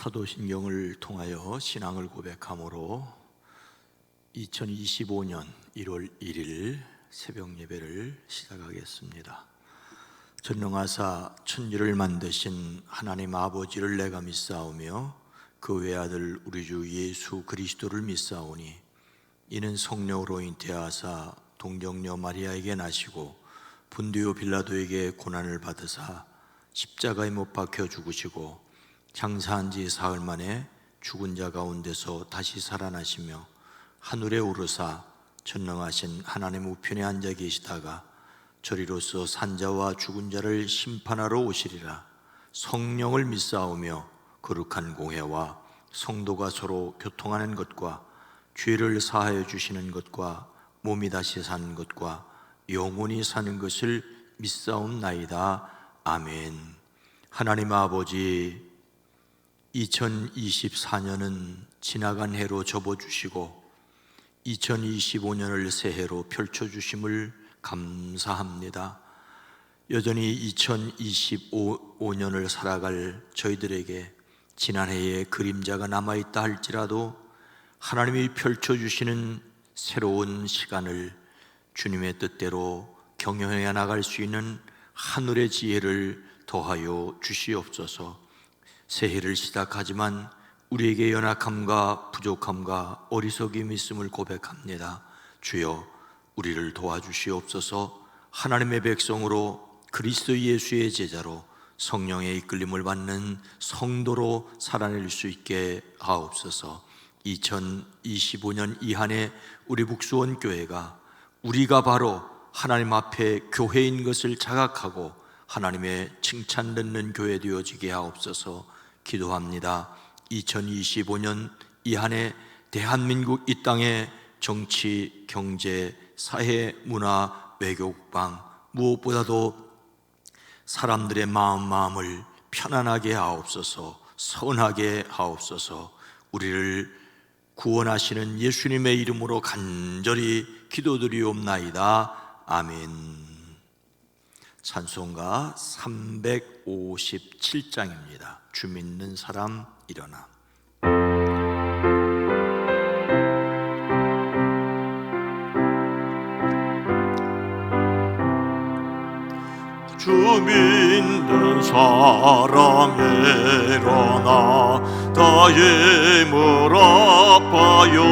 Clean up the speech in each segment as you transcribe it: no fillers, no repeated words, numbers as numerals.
사도신경을 통하여 신앙을 고백함으로 2025년 1월 1일 새벽 예배를 시작하겠습니다. 전능하사 천지를 만드신 하나님 아버지를 내가 믿사오며 그 외아들 우리 주 예수 그리스도를 믿사오니 이는 성령으로 잉태하사 동정녀 마리아에게 나시고 본디오 빌라도에게 고난을 받으사 십자가에 못 박혀 죽으시고 장사한 지 사흘 만에 죽은 자 가운데서 다시 살아나시며 하늘에 오르사 전능하신 하나님 우편에 앉아 계시다가 저리로서 산자와 죽은 자를 심판하러 오시리라. 성령을 믿사오며 거룩한 공회와 성도가 서로 교통하는 것과 죄를 사하여 주시는 것과 몸이 다시 사는 것과 영원히 사는 것을 믿사옵나이다. 아멘. 하나님 아버지, 2024년은 지나간 해로 접어주시고 2025년을 새해로 펼쳐주심을 감사합니다. 여전히 2025년을 살아갈 저희들에게 지난해의 그림자가 남아있다 할지라도 하나님이 펼쳐주시는 새로운 시간을 주님의 뜻대로 경영해 나갈 수 있는 하늘의 지혜를 더하여 주시옵소서. 새해를 시작하지만 우리에게 연약함과 부족함과 어리석임이 있음을 고백합니다. 주여, 우리를 도와주시옵소서. 하나님의 백성으로 그리스도 예수의 제자로 성령의 이끌림을 받는 성도로 살아낼 수 있게 하옵소서. 2025년 이 한 해 우리 북수원 교회가 우리가 바로 하나님 앞에 교회인 것을 자각하고 하나님의 칭찬 듣는 교회 되어지게 하옵소서. 기도합니다. 2025년 이 한 해 대한민국 이 땅의 정치, 경제, 사회, 문화, 외교, 국방 무엇보다도 사람들의 마음을 편안하게 하옵소서. 선하게 하옵소서. 우리를 구원하시는 예수님의 이름으로 간절히 기도드리옵나이다. 아멘. 찬송가 357장입니다. 주 믿는 사람 일어나. 주 믿는 사람 일어나 다 힘을 아파요.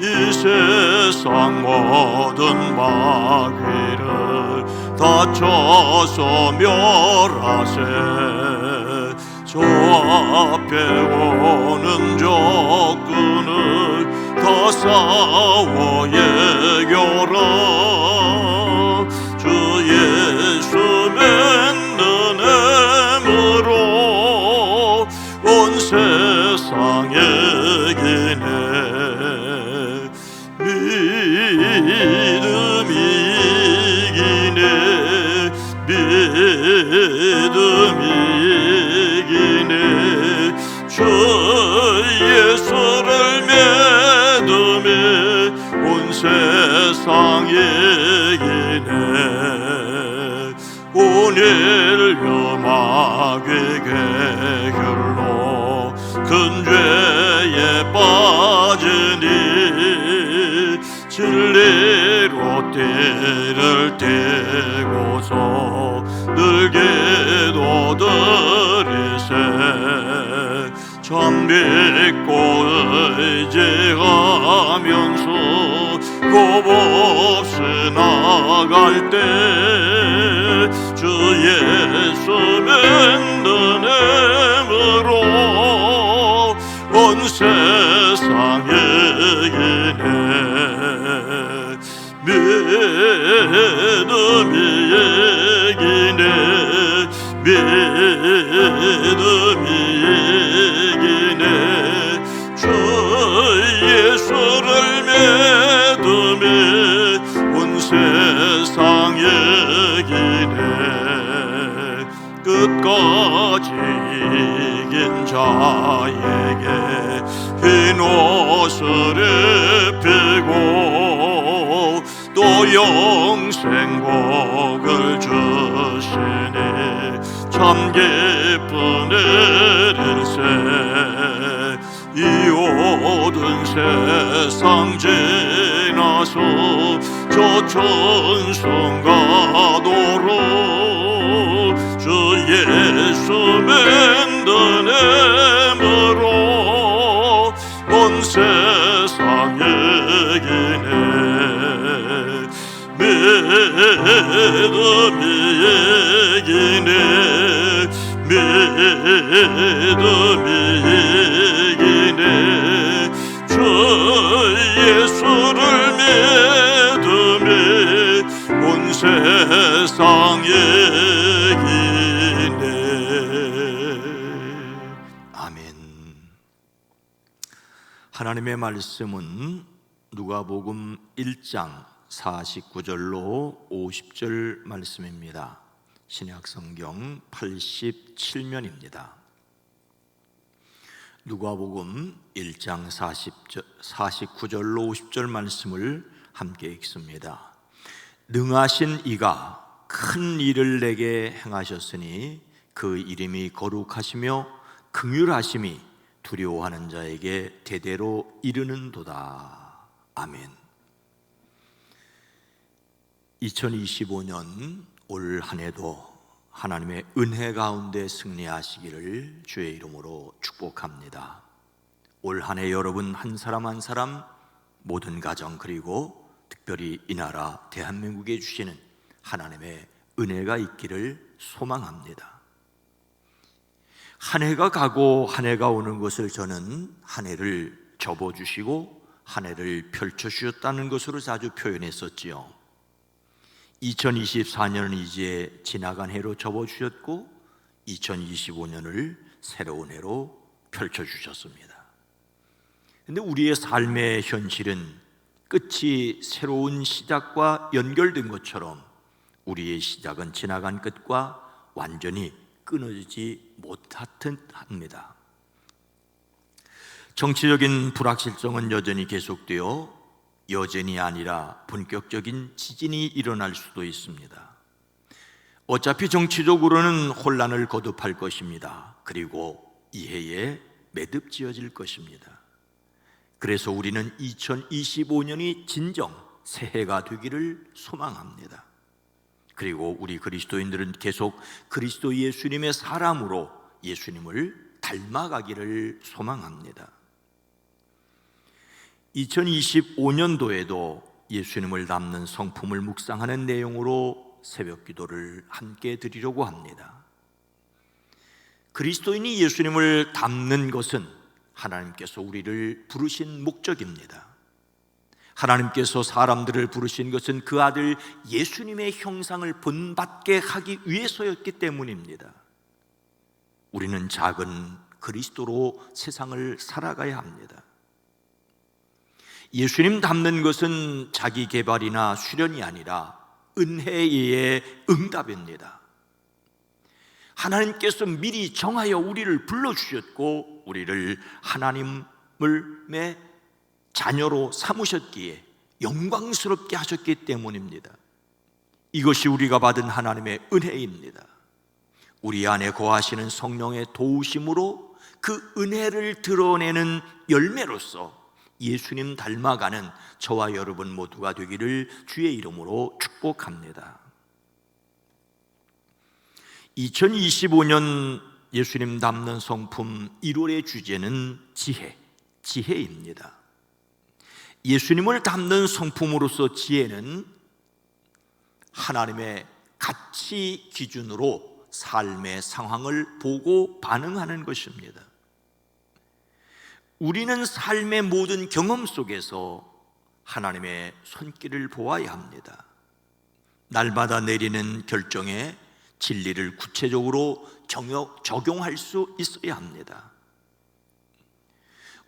이 세상 모든 마귀를 다쳐서 멸하세. 저 앞에 오는 적군을 다 싸워 이겨라. 주 예수 믿는 힘으로 온 세상에 이기네. 믿음이 이기네. 믿음이 이기네. 주 예수를 믿음이 온 세상에 이기네. 오늘 마귀 계결로 큰 죄에 빠지니 진리로 띠를 띠고서 늘 기도드리세. 참 믿고 의지하면서 겁없이 나갈 때 주 예수 믿는 힘으로 온 세상에 이기네. 믿음이 이기네. 믿음이 이기네. 주 예수를 믿음이 온 세상에 이기네. 끝까지 이긴 자에게 흰 옷을 입히고 또 영생복을 주시니 참 기쁜 일일세. 세상 지나서 저 천성가도로 주 예수 만드nem으로 온 세상 얘기네 믿음이 얘기네 믿음이 얘기네 주 예수를 믿음이 온 세상 얘기네. 아멘. 하나님의 말씀은 누가복음 1장 49절로 50절 말씀입니다. 신약성경 87면입니다. 누가복음 1장 49절로 50절 말씀을 함께 읽습니다. 능하신 이가 큰 일을 내게 행하셨으니 그 이름이 거룩하시며 긍휼하심이 두려워하는 자에게 대대로 이르는도다. 아멘. 2025년 올 한 해도 하나님의 은혜 가운데 승리하시기를 주의 이름으로 축복합니다. 올 한 해 여러분 한 사람 한 사람, 모든 가정, 그리고 특별히 이 나라 대한민국에 주시는 하나님의 은혜가 있기를 소망합니다. 한 해가 가고 한 해가 오는 것을 저는 한 해를 접어주시고 한 해를 펼쳐주셨다는 것으로 자주 표현했었지요. 2024년은 이제 지나간 해로 접어주셨고 2025년을 새로운 해로 펼쳐주셨습니다. 그런데 우리의 삶의 현실은 끝이 새로운 시작과 연결된 것처럼 우리의 시작은 지나간 끝과 완전히 끊어지지 못합니다. 정치적인 불확실성은 여전히 계속되어 여전이 아니라 본격적인 지진이 일어날 수도 있습니다. 어차피 정치적으로는 혼란을 거듭할 것입니다. 그리고 이 해에 매듭지어질 것입니다. 그래서 우리는 2025년이 진정 새해가 되기를 소망합니다. 그리고 우리 그리스도인들은 계속 그리스도 예수님의 사람으로 예수님을 닮아가기를 소망합니다. 2025년도에도 예수님을 닮는 성품을 묵상하는 내용으로 새벽 기도를 함께 드리려고 합니다. 그리스도인이 예수님을 닮는 것은 하나님께서 우리를 부르신 목적입니다. 하나님께서 사람들을 부르신 것은 그 아들 예수님의 형상을 본받게 하기 위해서였기 때문입니다. 우리는 작은 그리스도로 세상을 살아가야 합니다. 예수님 닮는 것은 자기 개발이나 수련이 아니라 은혜의 응답입니다. 하나님께서 미리 정하여 우리를 불러주셨고 우리를 하나님의 자녀로 삼으셨기에 영광스럽게 하셨기 때문입니다. 이것이 우리가 받은 하나님의 은혜입니다. 우리 안에 거하시는 성령의 도우심으로 그 은혜를 드러내는 열매로서 예수님 닮아가는 저와 여러분 모두가 되기를 주의 이름으로 축복합니다. 2025년 예수님 닮는 성품 1월의 주제는 지혜입니다. 예수님을 닮는 성품으로서 지혜는 하나님의 가치 기준으로 삶의 상황을 보고 반응하는 것입니다. 우리는 삶의 모든 경험 속에서 하나님의 손길을 보아야 합니다. 날마다 내리는 결정에 진리를 구체적으로 적용할 수 있어야 합니다.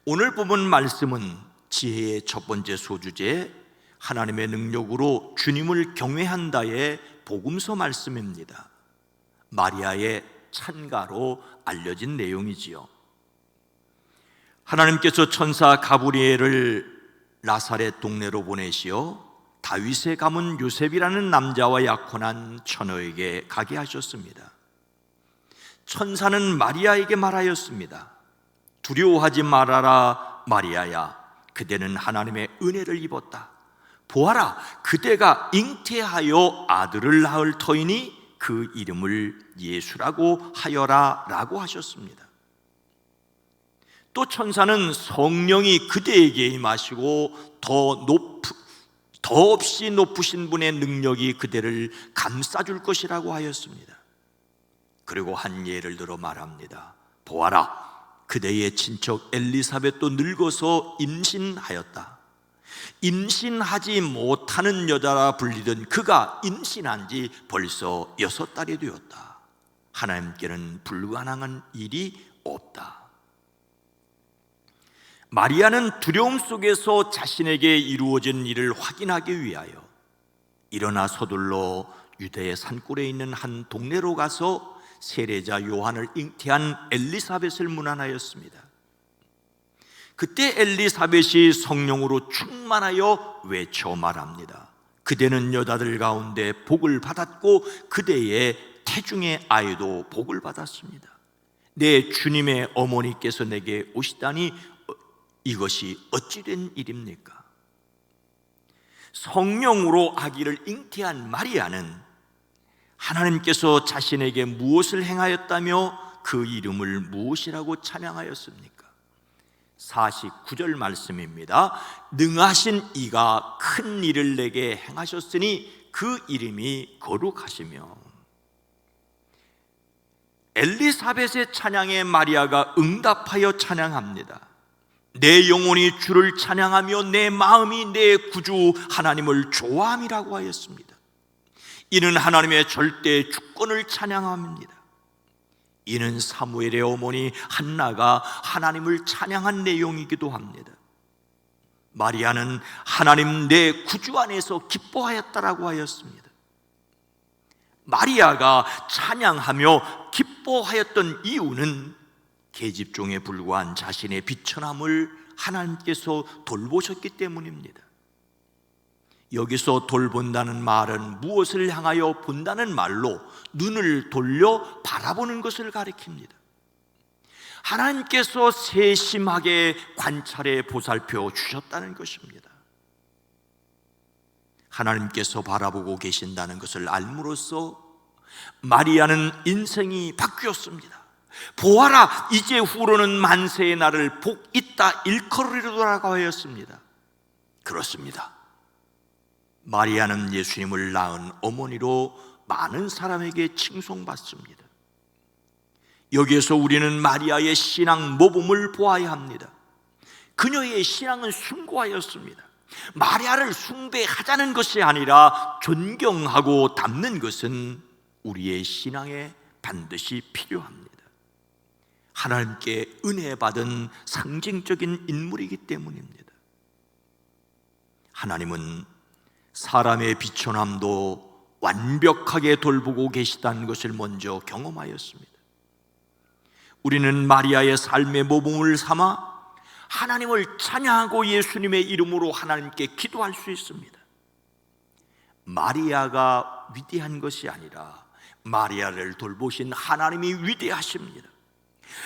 오늘 본문 말씀은 지혜의 첫 번째 소주제, 하나님의 능력으로 주님을 경외한다의 복음서 말씀입니다. 마리아의 찬가로 알려진 내용이지요. 하나님께서 천사 가브리엘을 나사렛 동네로 보내시어 다윗의 가문 요셉이라는 남자와 약혼한 처녀에게 가게 하셨습니다. 천사는 마리아에게 말하였습니다. 두려워하지 말아라 마리아야, 그대는 하나님의 은혜를 입었다. 보아라, 그대가 잉태하여 아들을 낳을 터이니 그 이름을 예수라고 하여라 라고 하셨습니다. 또 천사는 성령이 그대에게 임하시고 더없이 높으신 분의 능력이 그대를 감싸줄 것이라고 하였습니다. 그리고 한 예를 들어 말합니다. 보아라, 그대의 친척 엘리사벳도 늙어서 임신하였다. 임신하지 못하는 여자라 불리던 그가 임신한 지 벌써 6달이 되었다. 하나님께는 불가능한 일이 없다. 마리아는 두려움 속에서 자신에게 이루어진 일을 확인하기 위하여 일어나 서둘러 유대의 산골에 있는 한 동네로 가서 세례자 요한을 잉태한 엘리사벳을 문안하였습니다. 그때 엘리사벳이 성령으로 충만하여 외쳐 말합니다. 그대는 여자들 가운데 복을 받았고 그대의 태중의 아이도 복을 받았습니다. 내 주님의 어머니께서 내게 오시다니 이것이 어찌된 일입니까? 성령으로 아기를 잉태한 마리아는 하나님께서 자신에게 무엇을 행하였다며 그 이름을 무엇이라고 찬양하였습니까? 49절 말씀입니다. 능하신 이가 큰 일을 내게 행하셨으니 그 이름이 거룩하시며. 엘리사벳의 찬양에 마리아가 응답하여 찬양합니다. 내 영혼이 주를 찬양하며 내 마음이 내 구주 하나님을 좋아함이라고 하였습니다. 이는 하나님의 절대 주권을 찬양합니다. 이는 사무엘의 어머니 한나가 하나님을 찬양한 내용이기도 합니다. 마리아는 하나님 내 구주 안에서 기뻐하였다라고 하였습니다. 마리아가 찬양하며 기뻐하였던 이유는 계집종에 불과한 자신의 비천함을 하나님께서 돌보셨기 때문입니다. 여기서 돌본다는 말은 무엇을 향하여 본다는 말로 눈을 돌려 바라보는 것을 가리킵니다. 하나님께서 세심하게 관찰해 보살펴 주셨다는 것입니다. 하나님께서 바라보고 계신다는 것을 알므로써 마리아는 인생이 바뀌었습니다. 보아라, 이제 후로는 만세의 날을 복 있다 일컬으리로라고 하였습니다. 그렇습니다. 마리아는 예수님을 낳은 어머니로 많은 사람에게 칭송받습니다. 여기에서 우리는 마리아의 신앙 모범을 보아야 합니다. 그녀의 신앙은 숭고하였습니다. 마리아를 숭배하자는 것이 아니라 존경하고 닮는 것은 우리의 신앙에 반드시 필요합니다. 하나님께 은혜 받은 상징적인 인물이기 때문입니다. 하나님은 사람의 비천함도 완벽하게 돌보고 계시다는 것을 먼저 경험하였습니다. 우리는 마리아의 삶의 모범을 삼아 하나님을 찬양하고 예수님의 이름으로 하나님께 기도할 수 있습니다. 마리아가 위대한 것이 아니라 마리아를 돌보신 하나님이 위대하십니다.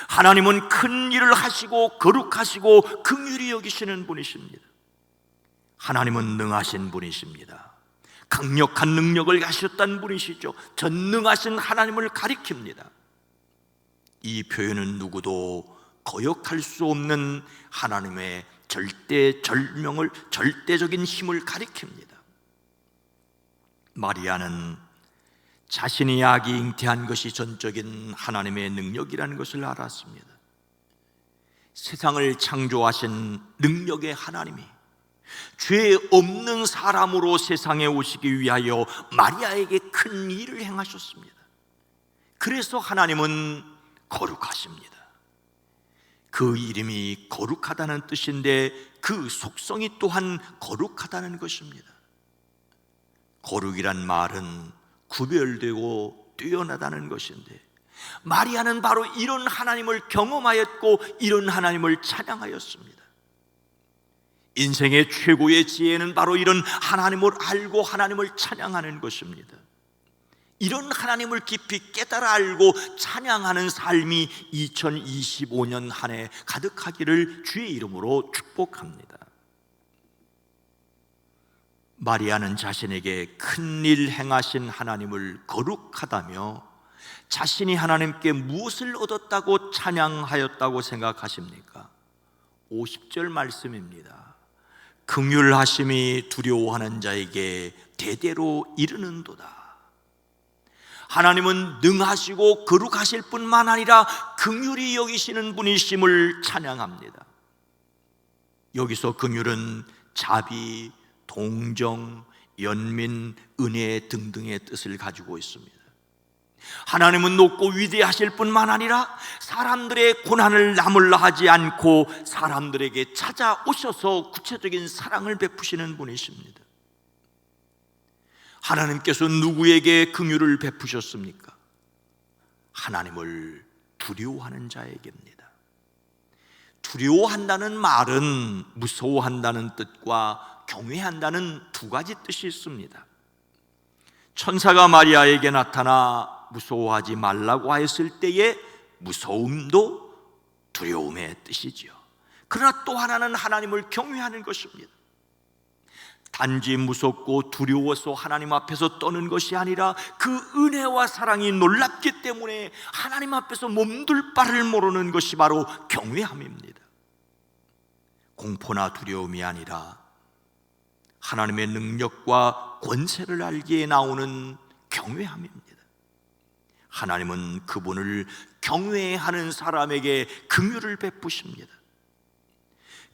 하나님은 큰 일을 하시고 거룩하시고 긍휼히 여기시는 분이십니다. 하나님은 능하신 분이십니다. 강력한 능력을 가셨다는 분이시죠. 전능하신 하나님을 가리킵니다. 이 표현은 누구도 거역할 수 없는 하나님의 절대적인 힘을 가리킵니다. 마리아는 자신이 아기 잉태한 것이 전적인 하나님의 능력이라는 것을 알았습니다. 세상을 창조하신 능력의 하나님이 죄 없는 사람으로 세상에 오시기 위하여 마리아에게 큰 일을 행하셨습니다. 그래서 하나님은 거룩하십니다. 그 이름이 거룩하다는 뜻인데 그 속성이 또한 거룩하다는 것입니다. 거룩이란 말은 구별되고 뛰어나다는 것인데 마리아는 바로 이런 하나님을 경험하였고 이런 하나님을 찬양하였습니다. 인생의 최고의 지혜는 바로 이런 하나님을 알고 하나님을 찬양하는 것입니다. 이런 하나님을 깊이 깨달아 알고 찬양하는 삶이 2025년 한 해 가득하기를 주의 이름으로 축복합니다. 마리아는 자신에게 큰일 행하신 하나님을 거룩하다며 자신이 하나님께 무엇을 얻었다고 찬양하였다고 생각하십니까? 50절 말씀입니다. 긍휼하심이 두려워하는 자에게 대대로 이르는도다. 하나님은 능하시고 거룩하실 뿐만 아니라 긍휼히 여기시는 분이심을 찬양합니다. 여기서 긍휼은 자비, 동정, 연민, 은혜 등등의 뜻을 가지고 있습니다. 하나님은 높고 위대하실 뿐만 아니라 사람들의 고난을 나물라 하지 않고 사람들에게 찾아오셔서 구체적인 사랑을 베푸시는 분이십니다. 하나님께서 누구에게 긍휼을 베푸셨습니까? 하나님을 두려워하는 자에게입니다. 두려워한다는 말은 무서워한다는 뜻과 경외한다는 두 가지 뜻이 있습니다. 천사가 마리아에게 나타나 무서워하지 말라고 하였을 때의 무서움도 두려움의 뜻이지요. 그러나 또 하나는 하나님을 경외하는 것입니다. 단지 무섭고 두려워서 하나님 앞에서 떠는 것이 아니라 그 은혜와 사랑이 놀랍기 때문에 하나님 앞에서 몸둘 바를 모르는 것이 바로 경외함입니다. 공포나 두려움이 아니라 하나님의 능력과 권세를 알기에 나오는 경외함입니다. 하나님은 그분을 경외하는 사람에게 긍휼을 베푸십니다.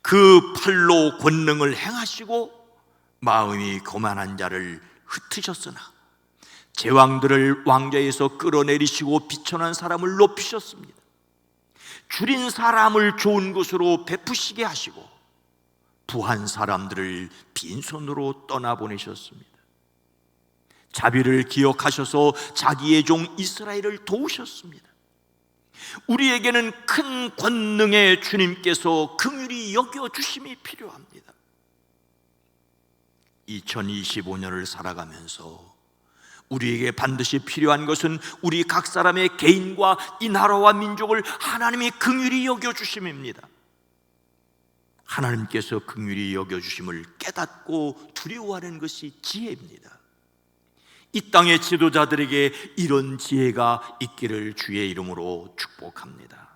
그 팔로 권능을 행하시고 마음이 거만한 자를 흩으셨으나 제왕들을 왕좌에서 끌어내리시고 비천한 사람을 높이셨습니다. 줄인 사람을 좋은 곳으로 베푸시게 하시고 부한 사람들을 빈손으로 떠나보내셨습니다. 자비를 기억하셔서 자기의 종 이스라엘을 도우셨습니다. 우리에게는 큰 권능의 주님께서 긍휼히 여겨주심이 필요합니다. 2025년을 살아가면서 우리에게 반드시 필요한 것은 우리 각 사람의 개인과 이 나라와 민족을 하나님이 긍휼히 여겨주심입니다. 하나님께서 긍휼히 여겨주심을 깨닫고 두려워하는 것이 지혜입니다. 이 땅의 지도자들에게 이런 지혜가 있기를 주의 이름으로 축복합니다.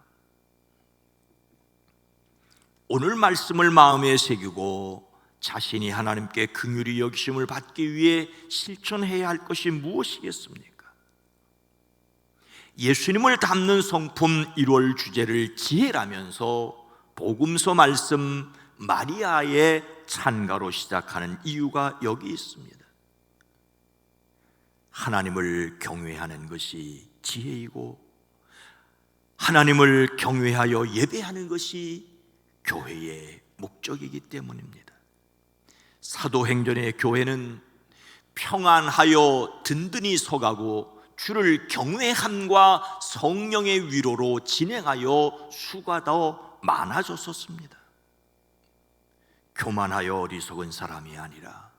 오늘 말씀을 마음에 새기고 자신이 하나님께 긍휼히 여기심을 받기 위해 실천해야 할 것이 무엇이겠습니까? 예수님을 담는 성품 1월 주제를 지혜라면서 복음서 말씀 마리아의 찬가로 시작하는 이유가 여기 있습니다. 하나님을 경외하는 것이 지혜이고 하나님을 경외하여 예배하는 것이 교회의 목적이기 때문입니다. 사도행전의 교회는 평안하여 든든히 서가고 주를 경외함과 성령의 위로로 진행하여 수가 더 많아졌었습니다. 교만하여 어리석은 사람이 아니라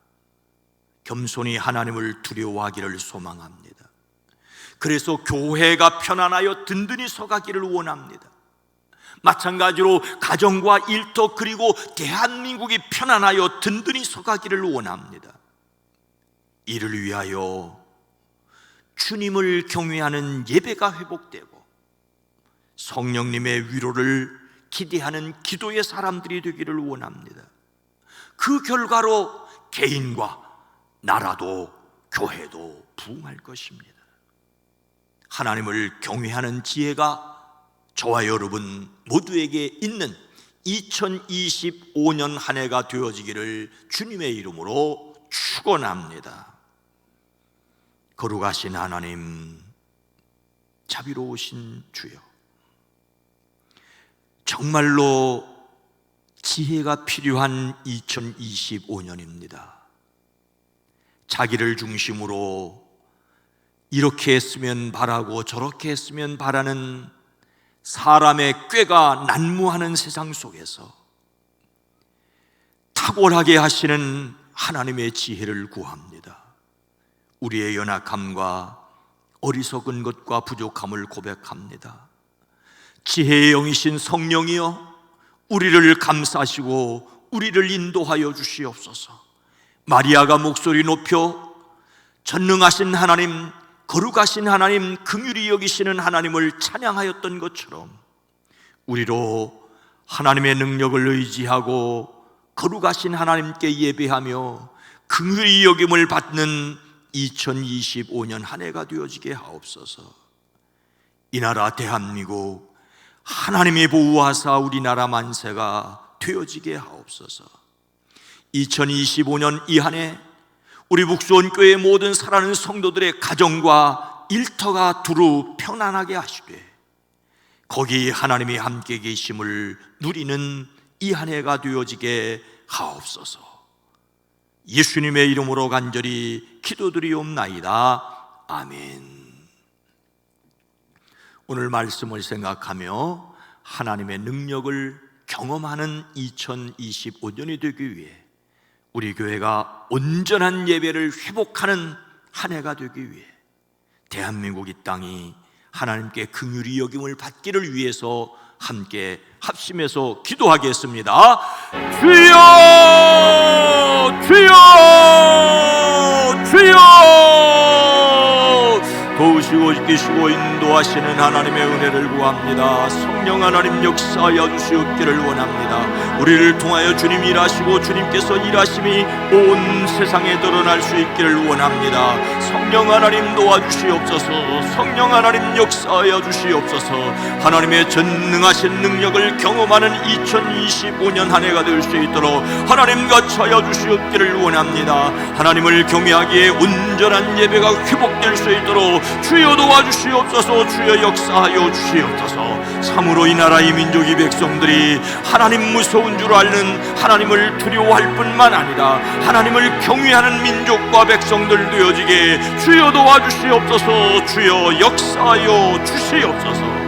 겸손히 하나님을 두려워하기를 소망합니다. 그래서 교회가 편안하여 든든히 서가기를 원합니다. 마찬가지로 가정과 일터 그리고 대한민국이 편안하여 든든히 서가기를 원합니다. 이를 위하여 주님을 경외하는 예배가 회복되고 성령님의 위로를 기대하는 기도의 사람들이 되기를 원합니다. 그 결과로 개인과 나라도 교회도 부흥할 것입니다. 하나님을 경외하는 지혜가 저와 여러분 모두에게 있는 2025년 한 해가 되어지기를 주님의 이름으로 축원합니다. 거룩하신 하나님, 자비로우신 주여, 정말로 지혜가 필요한 2025년입니다. 자기를 중심으로 이렇게 했으면 바라고 저렇게 했으면 바라는 사람의 꾀가 난무하는 세상 속에서 탁월하게 하시는 하나님의 지혜를 구합니다. 우리의 연약함과 어리석은 것과 부족함을 고백합니다. 지혜의 영이신 성령이여, 우리를 감싸시고 우리를 인도하여 주시옵소서. 마리아가 목소리 높여 전능하신 하나님, 거룩하신 하나님, 긍휼히 여기시는 하나님을 찬양하였던 것처럼 우리로 하나님의 능력을 의지하고 거룩하신 하나님께 예배하며 긍휼히 여김을 받는 2025년 한 해가 되어지게 하옵소서. 이 나라 대한민국 하나님의 보호하사 우리나라 만세가 되어지게 하옵소서. 2025년 이 한 해 우리 북수원교회 모든 사랑하는 성도들의 가정과 일터가 두루 편안하게 하시되 거기 하나님이 함께 계심을 누리는 이 한 해가 되어지게 하옵소서. 예수님의 이름으로 간절히 기도드리옵나이다. 아멘. 오늘 말씀을 생각하며 하나님의 능력을 경험하는 2025년이 되기 위해 우리 교회가 온전한 예배를 회복하는 한 해가 되기 위해 대한민국 이 땅이 하나님께 긍휼히 여김을 받기를 위해서 함께 합심해서 기도하겠습니다. 주여, 주여, 주여. 도우시고 지키시고 인도하시는 하나님의 은혜를 구합니다. 성령 하나님 역사하여 주시옵기를 원합니다. 우리를 통하여 주님 일하시고 주님께서 일하심이 온 세상에 드러날 수 있기를 원합니다. 성령 하나님 도와주시옵소서. 성령 하나님 역사하여 주시옵소서. 하나님의 전능하신 능력을 경험하는 2025년 한 해가 될 수 있도록 하나님 거쳐여 주시옵기를 원합니다. 하나님을 경외하기에 온전한 예배가 회복될 수 있도록 주여 도와주시옵소서. 주여 역사하여 주시옵소서. 참으로 이 나라 이 민족 이 백성들이 하나님 무서운 줄 아는 하나님을 두려워할 뿐만 아니라 하나님을 경외하는 민족과 백성들 되어지게 주여 도와주시옵소서. 주여 역사하여 주시옵소서.